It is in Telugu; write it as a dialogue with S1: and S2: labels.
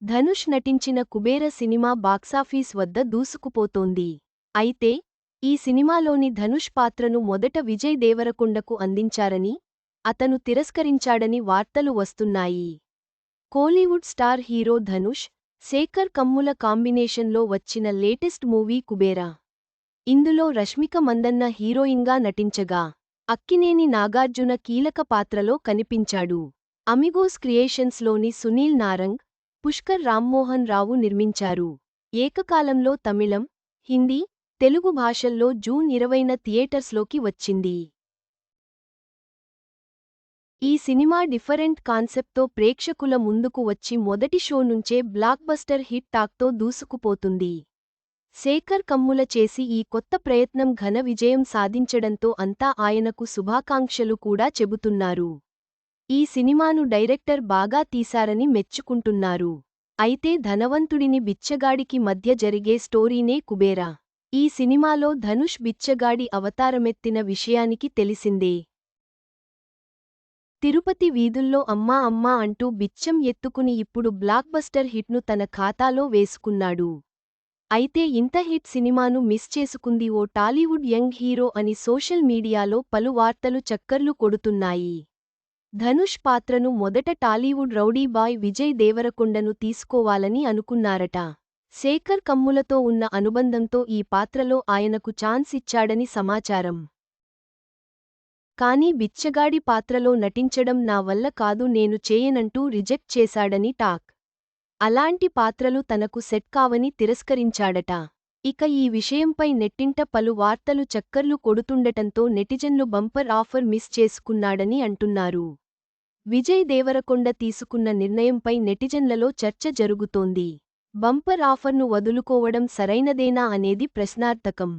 S1: ధనుష్ నటించిన కుబేర సినిమా బాక్సాఫీస్ వద్ద దూసుకుపోతోంది. అయితే, ఈ సినిమాలోని ధనుష్ పాత్రను మొదట విజయ్ దేవరకొండకు అందించారని, అతను తిరస్కరించాడని వార్తలు వస్తున్నాయి. కోలీవుడ్ స్టార్ హీరో ధనుష్, శేఖర్ కమ్ముల కాంబినేషన్లో వచ్చిన లేటెస్ట్ మూవీ కుబేరా. ఇందులో రష్మిక మందన్న హీరోయిన్గా నటించగా, అక్కినేని నాగార్జున కీలక పాత్రలో కనిపించాడు. అమిగోస్ క్రియేషన్స్లోని సునీల్ నారంగ్, పుష్కర్ రామ్మోహన్ రావు నిర్మించారు. ఏకకాలంలో తమిళం, హిందీ, తెలుగు భాషల్లో జూన్ 20న థియేటర్స్లోకి వచ్చింది. ఈ సినిమా డిఫరెంట్ కాన్సెప్ట్తో ప్రేక్షకుల ముందుకు వచ్చి మొదటి షో నుంచే బ్లాక్బస్టర్ హిట్ టాక్తో దూసుకుపోతుంది. శేఖర్ కమ్ముల చేసి ఈ కొత్త ప్రయత్నం ఘన విజయం సాధించడంతో అంతా ఆయనకు శుభాకాంక్షలు కూడా చెబుతున్నారు. ఈ సినిమాను డైరెక్టర్ బాగా తీశారని మెచ్చుకుంటున్నారు. అయితే ధనవంతుడిని బిచ్చగాడికి మధ్య జరిగే స్టోరీనే కుబేరా. ఈ సినిమాలో ధనుష్ బిచ్చగాడి అవతారమెత్తిన విషయానికి తెలిసిందే. తిరుపతి వీధుల్లో అమ్మా అమ్మా అంటూ బిచ్చం ఎత్తుకుని ఇప్పుడు బ్లాక్బస్టర్ హిట్ను తన ఖాతాలో వేసుకున్నాడు. అయితే ఇంత హిట్ సినిమాను మిస్ చేసుకుంది ఓ టాలీవుడ్ యంగ్ హీరో అని సోషల్ మీడియాలో పలు వార్తలు చక్కర్లు కొడుతున్నాయి. ధనుష్ పాత్రను మొదట టాలీవుడ్ రౌడీ బాయ్ విజయ్ దేవరకొండను తీసుకోవాలని అనుకున్నారట. శేఖర్ కమ్ములతో ఉన్న అనుబంధంతో ఈ పాత్రలో ఆయనకు ఛాన్స్ ఇచ్చాడని సమాచారం. కానీ బిచ్చగాడి పాత్రలో నటించడం నా వల్ల కాదు, నేను చేయనంటూ రిజెక్ట్ చేశాడని టాక్. అలాంటి పాత్రలు తనకు సెట్ కావని తిరస్కరించాడట. ఇక ఈ విషయంపై నెట్టింట పలు వార్తలు చక్కర్లు కొడుతుండటంతో నెటిజన్లు బంపర్ ఆఫర్ మిస్ చేసుకున్నాడని అంటున్నారు. విజయ్ దేవరకొండ తీసుకున్న నిర్ణయంపై నెటిజన్లలో చర్చ జరుగుతోంది. బంపర్ ఆఫర్ను వదులుకోవడం సరైనదేనా అనేది ప్రశ్నార్థకం.